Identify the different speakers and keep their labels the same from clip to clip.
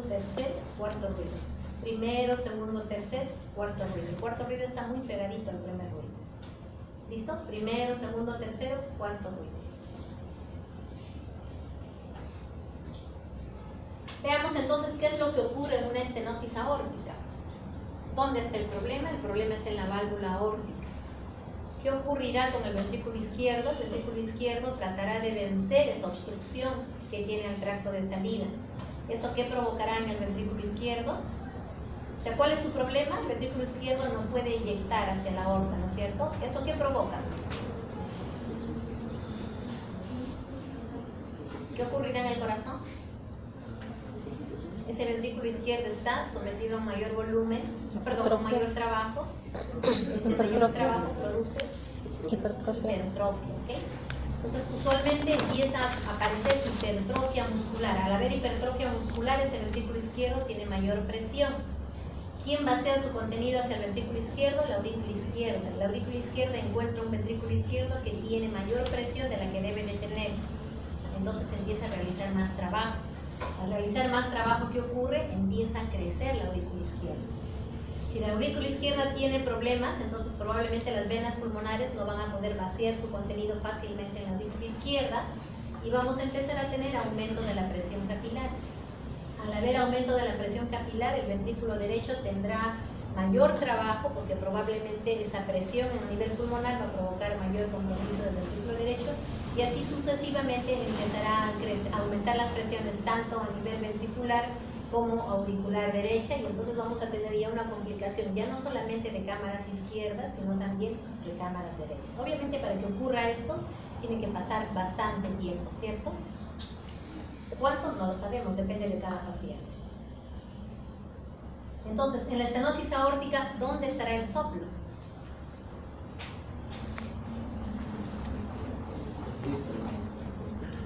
Speaker 1: tercer, cuarto ruido. Primero, segundo, tercer, cuarto ruido. El cuarto ruido está muy pegadito al primer ruido. ¿Listo? Primero, segundo, tercero, cuarto ruido. Veamos entonces qué es lo que ocurre en una estenosis aórtica. ¿Dónde está el problema? El problema está en la válvula aórtica. ¿Qué ocurrirá con el ventrículo izquierdo? El ventrículo izquierdo tratará de vencer esa obstrucción que tiene el tracto de salida. ¿Eso qué provocará en el ventrículo izquierdo? O sea, ¿cuál es su problema? El ventrículo izquierdo no puede inyectar hacia la aorta, ¿no es cierto? ¿Eso qué provoca? ¿Qué ocurrirá en el corazón? Ese ventrículo izquierdo está sometido a un mayor volumen, perdón, a un mayor trabajo. Ese mayor trabajo produce hipertrofia, ¿ok? Entonces, usualmente empieza a aparecer hipertrofia muscular. Al haber hipertrofia muscular, ese ventrículo izquierdo tiene mayor presión. ¿Quién vacía su contenido hacia el ventrículo izquierdo? La aurícula izquierda. La aurícula izquierda encuentra un ventrículo izquierdo que tiene mayor presión de la que debe de tener. Entonces empieza a realizar más trabajo. Al realizar más trabajo, ¿qué ocurre? Empieza a crecer la aurícula izquierda. Si la aurícula izquierda tiene problemas, entonces probablemente las venas pulmonares no van a poder vaciar su contenido fácilmente en la aurícula izquierda y vamos a empezar a tener aumento de la presión capilar. Al haber aumento de la presión capilar, el ventrículo derecho tendrá mayor trabajo porque probablemente esa presión en el nivel pulmonar va a provocar mayor compromiso del ventrículo derecho y así sucesivamente empezará a aumentar las presiones tanto a nivel ventricular como auricular derecha y entonces vamos a tener ya una complicación ya no solamente de cámaras izquierdas sino también de cámaras derechas. Obviamente para que ocurra esto tiene que pasar bastante tiempo, ¿cierto? ¿Cuánto? No lo sabemos, depende de cada paciente. Entonces, en la estenosis aórtica, ¿dónde estará el soplo?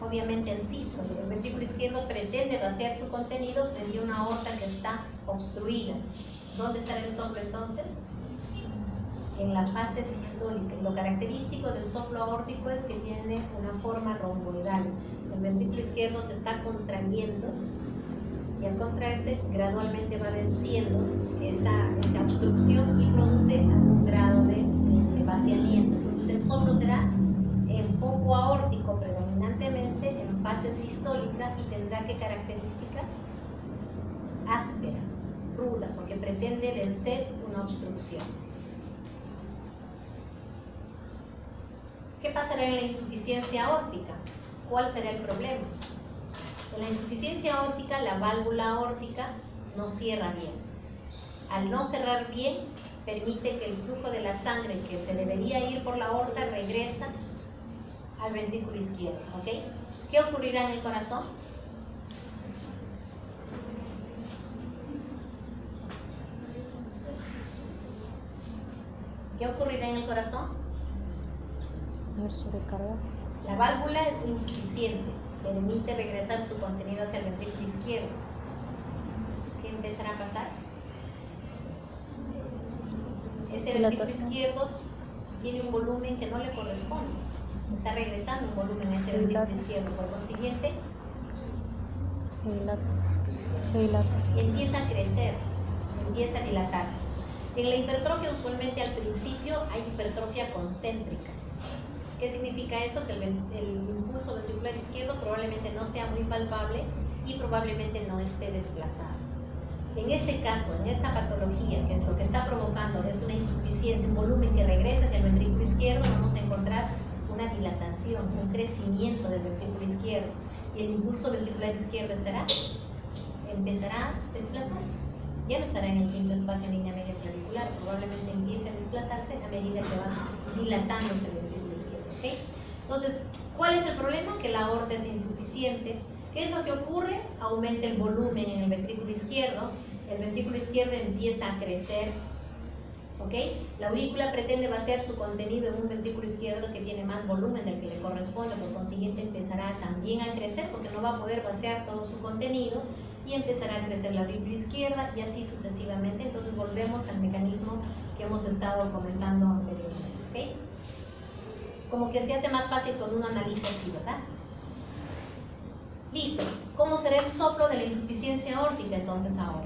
Speaker 1: Obviamente en sístole. El ventrículo izquierdo pretende vaciar su contenido frente a una aorta que está obstruida. ¿Dónde estará el soplo entonces? En la fase sistólica. Lo característico del soplo aórtico es que tiene una forma romboidal. El ventrículo izquierdo se está contrayendo y al contraerse gradualmente va venciendo esa obstrucción y produce algún grado de vaciamiento. Entonces el soplo será en foco aórtico predominantemente en fase sistólica y tendrá ¿qué característica? Áspera, ruda, porque pretende vencer una obstrucción. ¿Qué pasará en la insuficiencia aórtica? ¿Cuál será el problema? En la insuficiencia aórtica, la válvula aórtica no cierra bien. Al no cerrar bien, permite que el flujo de la sangre que se debería ir por la aorta regresa al ventrículo izquierdo, ¿ok? ¿Qué ocurrirá en el corazón? ¿Qué ocurrirá en el corazón? La válvula es insuficiente, permite regresar su contenido hacia el ventrículo izquierdo. ¿Qué empezará a pasar? Ese ventrículo izquierdo tiene un volumen que no le corresponde. Está regresando un volumen a ese ventrículo izquierdo. Por consiguiente, se dilata. Empieza a crecer, empieza a dilatarse. En la hipertrofia, usualmente al principio hay hipertrofia concéntrica. ¿Qué significa eso? Que el impulso ventricular izquierdo probablemente no sea muy palpable y probablemente no esté desplazado. En este caso, en esta patología, que es lo que está provocando, es una insuficiencia, un volumen que regresa hacia el ventrículo izquierdo, vamos a encontrar una dilatación, un crecimiento del ventrículo izquierdo y el impulso ventricular izquierdo empezará a desplazarse. Ya no estará en el quinto espacio en línea media clavicular, probablemente empiece a desplazarse a medida que va dilatándose el ventrículo izquierdo. ¿Okay? Entonces, ¿cuál es el problema? Que la aorta es insuficiente. ¿Qué es lo que ocurre? Aumenta el volumen en el ventrículo izquierdo empieza a crecer. ¿Ok? La aurícula pretende vaciar su contenido en un ventrículo izquierdo que tiene más volumen del que le corresponde, por consiguiente empezará también a crecer porque no va a poder vaciar todo su contenido y empezará a crecer la aurícula izquierda y así sucesivamente. Entonces volvemos al mecanismo que hemos estado comentando anteriormente. ¿Ok? Como que se hace más fácil cuando uno analiza así, ¿verdad? Listo. ¿Cómo será el soplo de la insuficiencia aórtica entonces ahora?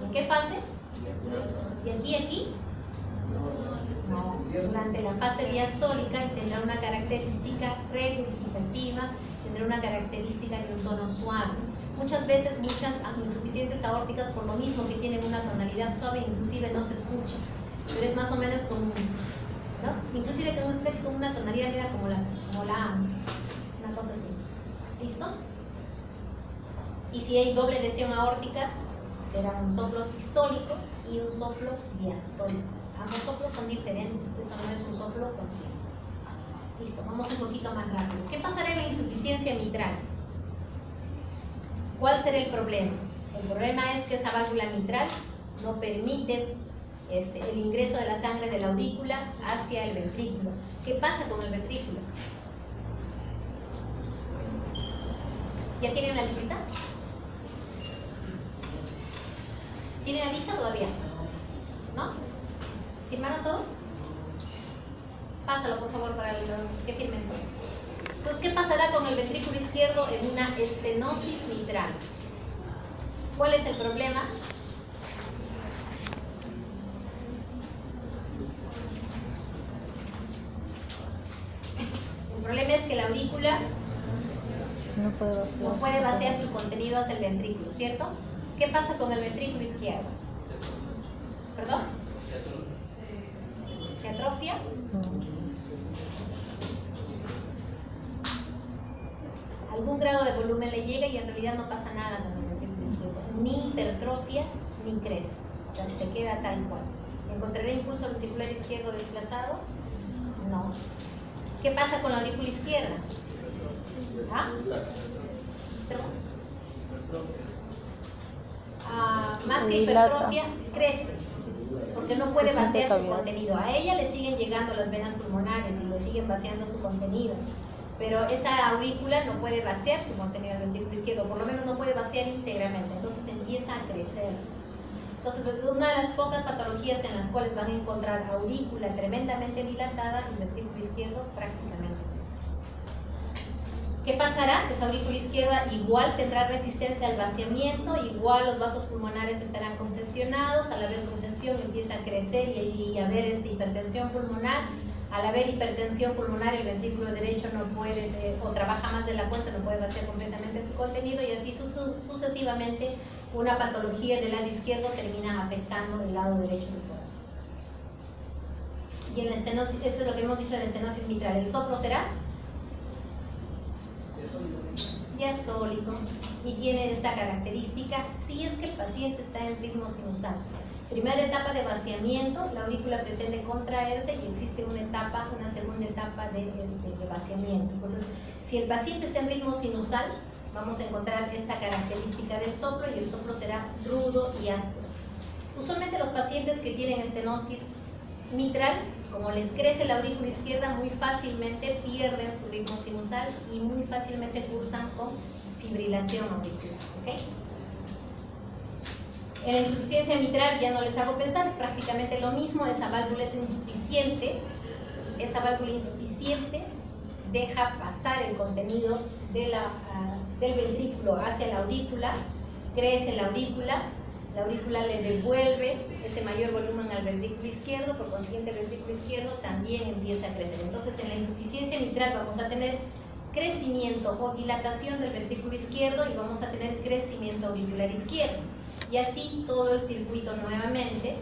Speaker 1: ¿En qué fase? ¿De aquí a aquí? No, durante la fase diastólica tendrá una característica regurgitativa, tendrá una característica de un tono suave. Muchas veces muchas insuficiencias aórticas, por lo mismo que tienen una tonalidad suave, inclusive no se escucha, pero es más o menos como, ¿no? Inclusive casi como una tonalidad, mira, como la una cosa así. ¿Listo? Y si hay doble lesión aórtica, será un soplo sistólico y un soplo diastólico. Ambos soplos son diferentes, eso no es un soplo continuo. Listo, vamos un poquito más rápido. ¿Qué pasará en la insuficiencia mitral? ¿Cuál será el problema? El problema es que esa válvula mitral no permite el ingreso de la sangre de la aurícula hacia el ventrículo. ¿Qué pasa con el ventrículo? ¿Ya tienen la lista? ¿Tienen la lista todavía? ¿No? ¿Firmaron todos? Pásalo por favor para que firmen todos. Entonces, ¿qué pasará con el ventrículo izquierdo en una estenosis mitral? ¿Cuál es el problema? El problema es que la aurícula no puede vaciar su contenido hacia el ventrículo, ¿cierto? ¿Qué pasa con el ventrículo izquierdo? ¿Perdón? ¿Se atrofia? Algún grado de volumen le llega y en realidad no pasa nada con el ventrículo izquierdo. Ni hipertrofia ni crece. O sea, se queda tal cual. ¿Encontraré impulso ventricular izquierdo desplazado? No. ¿Qué pasa con la aurícula izquierda? ¿Ah? Más que hipertrofia, crece, porque no puede vaciar su contenido. A ella le siguen llegando las venas pulmonares y le siguen vaciando su contenido, pero esa aurícula no puede vaciar su contenido del ventrículo izquierdo, por lo menos no puede vaciar íntegramente, entonces empieza a crecer. Entonces es una de las pocas patologías en las cuales van a encontrar aurícula tremendamente dilatada y ventrículo izquierdo prácticamente. ¿Qué pasará? Esa aurícula izquierda igual tendrá resistencia al vaciamiento, igual los vasos pulmonares estarán congestionados, al haber congestión empieza a crecer y a haber hipertensión pulmonar. Al haber hipertensión pulmonar, el ventrículo derecho no puede, o trabaja más de la cuenta, no puede vaciar completamente su contenido, y así sucesivamente una patología del lado izquierdo termina afectando el lado derecho del corazón. Y en la estenosis, eso es lo que hemos dicho de la estenosis mitral. ¿El soplo será? Diastólico, y tiene esta característica si es que el paciente está en ritmo sinusal. Primera etapa de vaciamiento, la aurícula pretende contraerse y existe una segunda etapa de vaciamiento. Entonces, si el paciente está en ritmo sinusal, vamos a encontrar esta característica del soplo, y el soplo será rudo y áspero. Usualmente los pacientes que tienen estenosis mitral, como les crece la aurícula izquierda, muy fácilmente pierden su ritmo sinusal y muy fácilmente cursan con fibrilación auricular. ¿Okay? En la insuficiencia mitral ya no les hago pensar, es prácticamente lo mismo. Esa válvula es insuficiente, esa válvula insuficiente deja pasar el contenido del ventrículo hacia la aurícula, crece la aurícula le devuelve ese mayor volumen al ventrículo izquierdo, por consiguiente el ventrículo izquierdo también empieza a crecer. Entonces en la insuficiencia mitral vamos a tener crecimiento o dilatación del ventrículo izquierdo y vamos a tener crecimiento auricular izquierdo, y así todo el circuito nuevamente,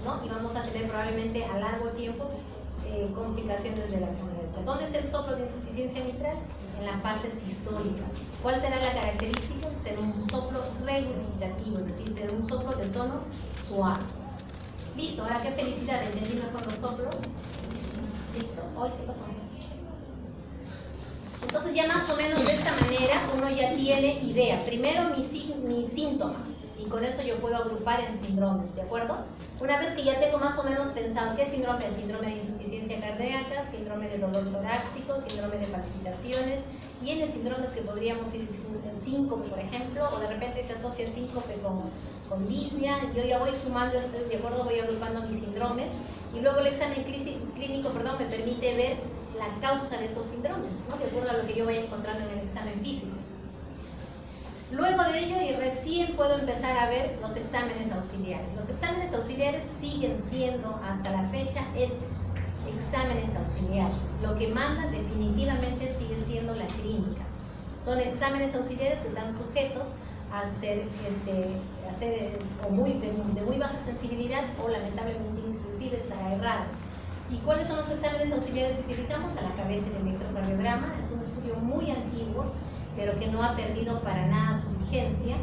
Speaker 1: ¿no? Y vamos a tener probablemente a largo tiempo complicaciones de la columna derecha. ¿Dónde está el soplo de insuficiencia mitral? En la fase sistólica. ¿Cuál será la característica? Será un soplo regurgitativo, es decir, será un soplo de tono suave. Listo, ahora qué felicidad, entendí mejor los soplos. Listo, hoy se pasó. Entonces ya más o menos de esta manera uno ya tiene idea. Primero mis síntomas, y con eso yo puedo agrupar en síndromes, ¿de acuerdo? Una vez que ya tengo más o menos pensado qué síndrome es: síndrome de insuficiencia cardíaca, síndrome de dolor torácico, síndrome de palpitaciones, y en los síndromes que podríamos ir en síncope, por ejemplo, o de repente se asocia síncope con disnea. Yo ya voy sumando, de acuerdo, voy agrupando mis síndromes, Y luego el examen clínico, me permite ver la causa de esos síndromes, ¿no? De acuerdo a lo que yo vaya encontrando en el examen físico. Luego de ello, y recién puedo empezar a ver los exámenes auxiliares. Los exámenes auxiliares siguen siendo, hasta la fecha, exámenes auxiliares. Lo que manda definitivamente sigue siendo la clínica. Son exámenes auxiliares que están sujetos a ser, de muy baja sensibilidad o lamentablemente inclusive estar errados. ¿Y cuáles son los exámenes auxiliares que utilizamos? A la cabeza el electrocardiograma. Es un estudio muy antiguo, pero que no ha perdido para nada su vigencia.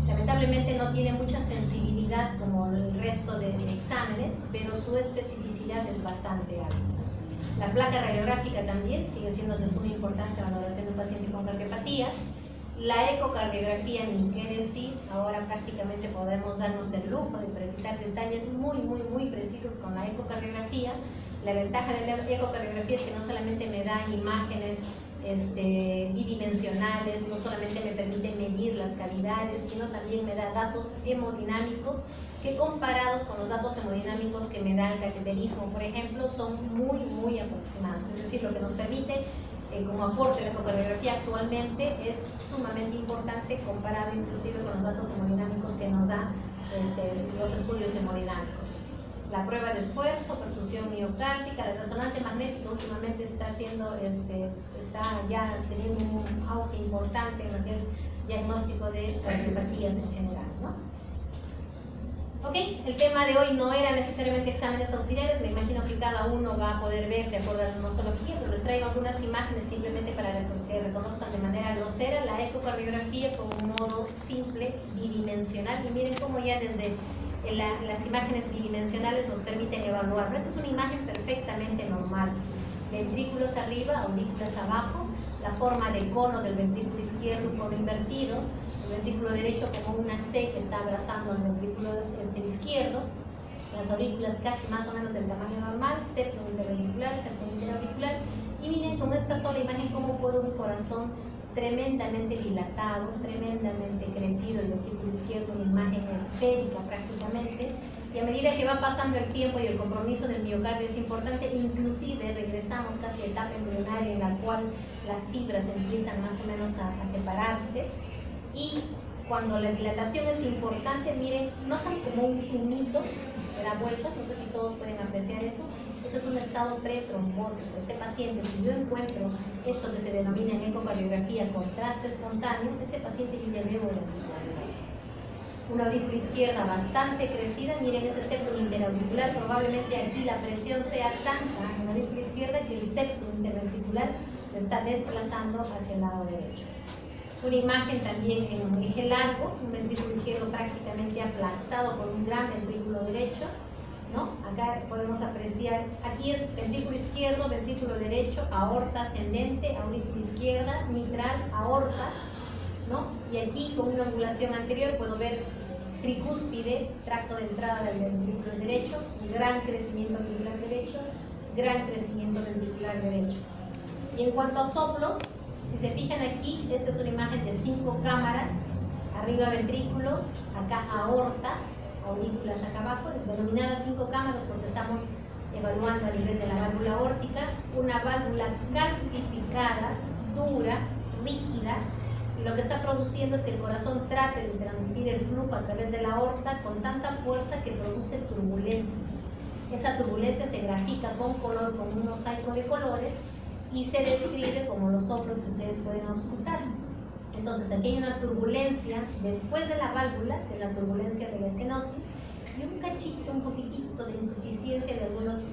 Speaker 1: Lamentablemente no tiene mucha sensibilidad como el resto de exámenes, pero su especificidad es bastante alta. La placa radiográfica también sigue siendo de suma importancia en la valoración de un paciente con cardiopatía. La ecocardiografía, ni qué decir, ahora prácticamente podemos darnos el lujo de precisar detalles muy precisos con la ecocardiografía. La ventaja de la ecocardiografía es que no solamente me da imágenes bidimensionales, no solamente me permite medir las cavidades, sino también me da datos hemodinámicos que, comparados con los datos hemodinámicos que me da el cateterismo, por ejemplo, son muy aproximados. Es decir, lo que nos permite como aporte la ecocardiografía actualmente es sumamente importante, comparado inclusive con los datos hemodinámicos que nos da los estudios hemodinámicos. La prueba de esfuerzo, perfusión miocárdica, la resonancia magnética últimamente está ya teniendo un auge importante en lo que es diagnóstico de cardiopatías en general, ¿no? Ok, el tema de hoy no era necesariamente exámenes auxiliares, me imagino que cada uno va a poder ver de acuerdo a la nosología, pero les traigo algunas imágenes simplemente para que reconozcan de manera grosera la ecocardiografía como un modo simple, bidimensional, y miren cómo ya desde las imágenes bidimensionales nos permiten evaluarlo. Esta es una imagen perfectamente normal. Ventrículos arriba, aurículas abajo, la forma de cono del ventrículo izquierdo, un cono invertido, el ventrículo derecho como una C que está abrazando al ventrículo izquierdo, las aurículas casi más o menos del tamaño normal, septum interauricular, septum interauricular, y miren con esta sola imagen cómo puede un corazón tremendamente dilatado, tremendamente crecido, el ventrículo izquierdo, una imagen esférica prácticamente, y a medida que va pasando el tiempo y el compromiso del miocardio es importante, inclusive regresamos casi a etapa embrionaria en la cual las fibras empiezan más o menos a separarse, y cuando la dilatación es importante, miren, notan como un humito que da vueltas, no sé si todos pueden apreciar eso. Eso es un estado pretrombótico. Este paciente, si yo encuentro esto que se denomina en ecocardiografía contraste espontáneo, este paciente yo ya debo de una aurícula izquierda bastante crecida, miren ese septum interauricular, probablemente aquí la presión sea tanta en la aurícula izquierda que el septum interventricular lo está desplazando hacia el lado derecho. Una imagen también en un eje largo, un ventrículo izquierdo prácticamente aplastado por un gran ventrículo derecho, ¿no? Acá podemos apreciar, aquí es ventrículo izquierdo, ventrículo derecho, aorta ascendente, aurícula izquierda, mitral, aorta, ¿no? Y aquí con una angulación anterior puedo ver tricúspide, tracto de entrada del ventrículo derecho, gran crecimiento auricular derecho, gran crecimiento ventricular derecho. Y en cuanto a soplos, si se fijan aquí, esta es una imagen de 5 cámaras, arriba ventrículos, acá aorta, aurículas acá abajo, denominadas 5 cámaras porque estamos evaluando a nivel de la válvula aórtica, una válvula calcificada, dura, rígida, y lo que está produciendo es que el corazón trate de transmitir el flujo a través de la aorta con tanta fuerza que produce turbulencia. Esa turbulencia se grafica con color, con un mosaico de colores, y se describe como los soplos que ustedes pueden auscultar. Entonces aquí hay una turbulencia después de la válvula, que es la turbulencia de la estenosis, y un cachito, un poquitito de insuficiencia de algunas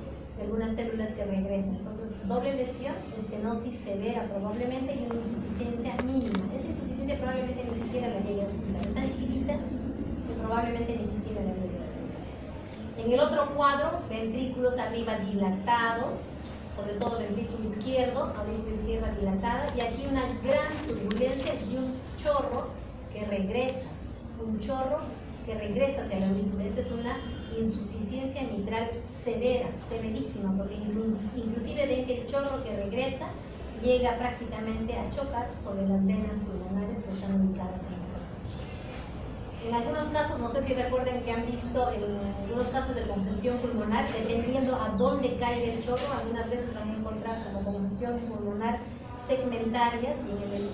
Speaker 1: células que regresan. Entonces doble lesión, estenosis severa probablemente y una insuficiencia mínima. Esta insuficiencia probablemente ni siquiera la llegue a auscultar. Es tan chiquitita que probablemente ni siquiera la llegue a auscultar. En el otro cuadro, ventrículos arriba dilatados, sobre todo ventrículo izquierdo, aurícula izquierda dilatada, y aquí una gran turbulencia y un chorro que regresa hacia la aurícula. Esa es una insuficiencia mitral severa, severísima, porque inclusive ven que el chorro que regresa llega prácticamente a chocar sobre las venas pulmonares que están ubicadas en esta zona. En algunos casos, no sé si recuerden que han visto en algunos casos de congestión pulmonar, dependiendo a dónde caiga el chorro, algunas veces van a encontrar como congestión pulmonar segmentarias,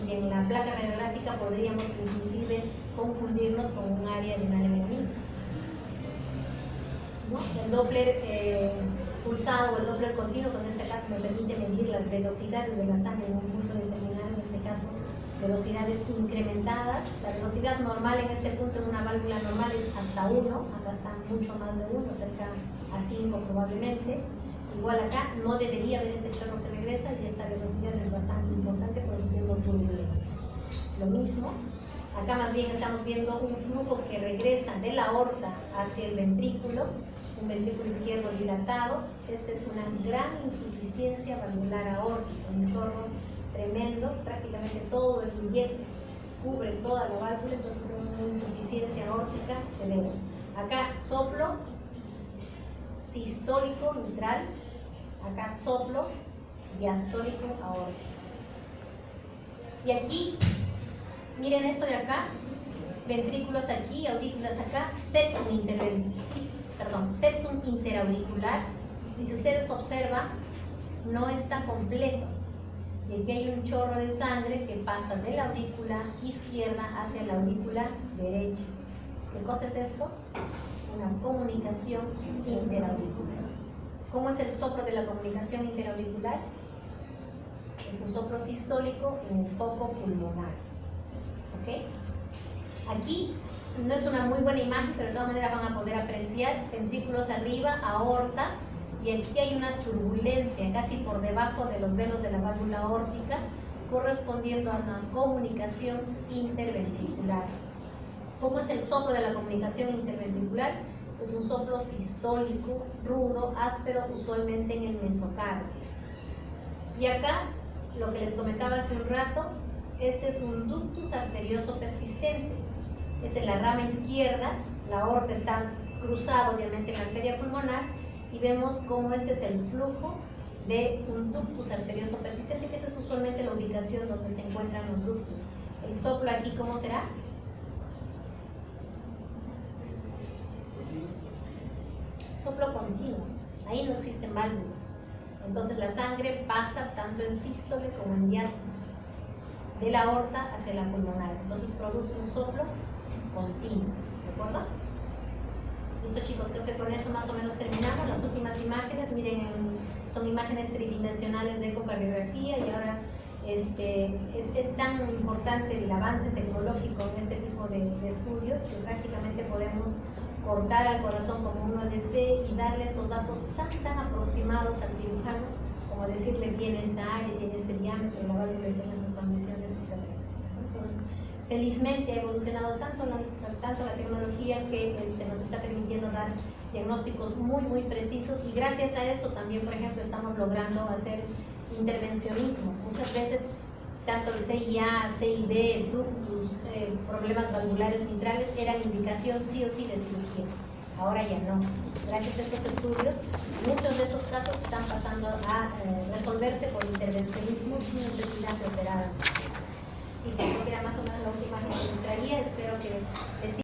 Speaker 1: y en la placa radiográfica podríamos inclusive confundirnos con un área de una neumonía, ¿no? El Doppler pulsado o el Doppler continuo, que en este caso me permite medir las velocidades de la sangre en un punto determinado, en este caso velocidades incrementadas. La velocidad normal en este punto en una válvula normal es hasta 1, acá está mucho más de 1, cerca a 5 probablemente. Igual acá no debería haber este chorro que regresa y esta velocidad es bastante importante produciendo turbulencia. Lo mismo, acá más bien estamos viendo un flujo que regresa de la aorta hacia el ventrículo, un ventrículo izquierdo dilatado. Esta es una gran insuficiencia valvular aórtica, un chorro tremendo, prácticamente todo el billete cubre toda la válvula, entonces es una insuficiencia aórtica severa. Acá soplo sistólico mitral, acá soplo diastólico aórtico. Y aquí, miren esto de acá, ventrículos aquí, aurículas acá, septum interauricular, y si ustedes observan, no está completo. Y aquí hay un chorro de sangre que pasa de la aurícula izquierda hacia la aurícula derecha. ¿Qué cosa es esto? Una comunicación interauricular. ¿Cómo es el soplo de la comunicación interauricular? Es un soplo sistólico en el foco pulmonar. ¿Ok? Aquí no es una muy buena imagen, pero de todas maneras van a poder apreciar ventrículos arriba, aorta, y aquí hay una turbulencia casi por debajo de los velos de la válvula aórtica, correspondiendo a una comunicación interventricular. ¿Cómo es el soplo de la comunicación interventricular? Es un soplo sistólico, rudo, áspero, usualmente en el mesocardio. Y acá, lo que les comentaba hace un rato, este es un ductus arterioso persistente. Esta es la rama izquierda, la aorta está cruzada obviamente en la arteria pulmonar, y vemos cómo este es el flujo de un ductus arterioso persistente, que esa es usualmente la ubicación donde se encuentran los ductus. El soplo aquí, ¿cómo será? Soplo continuo, ahí no existen válvulas. Entonces la sangre pasa tanto en sístole como en diástole, de la aorta hacia la pulmonar. Entonces produce un soplo continuo, ¿de acuerdo? Listo, chicos, creo que con eso más o menos terminamos. Las últimas imágenes, miren, son imágenes tridimensionales de ecocardiografía, y ahora es tan importante el avance tecnológico en este tipo de estudios que prácticamente podemos cortar al corazón como uno desee y darle estos datos tan aproximados al cirujano, como decirle tiene esta área, tiene este diámetro, la válvula está en estas condiciones, etc. Entonces, felizmente ha evolucionado tanto la tecnología que nos está permitiendo dar diagnósticos muy precisos, y gracias a esto también, por ejemplo, estamos logrando hacer intervencionismo. Muchas veces tanto el CIA, CIB, ductus, problemas valvulares mitrales eran indicación sí o sí de cirugía. Ahora ya no. Gracias a estos estudios, muchos de estos casos están pasando a resolverse por intervencionismo sin necesidad de operar. Y si era más o menos la última imagen que les traía, espero que les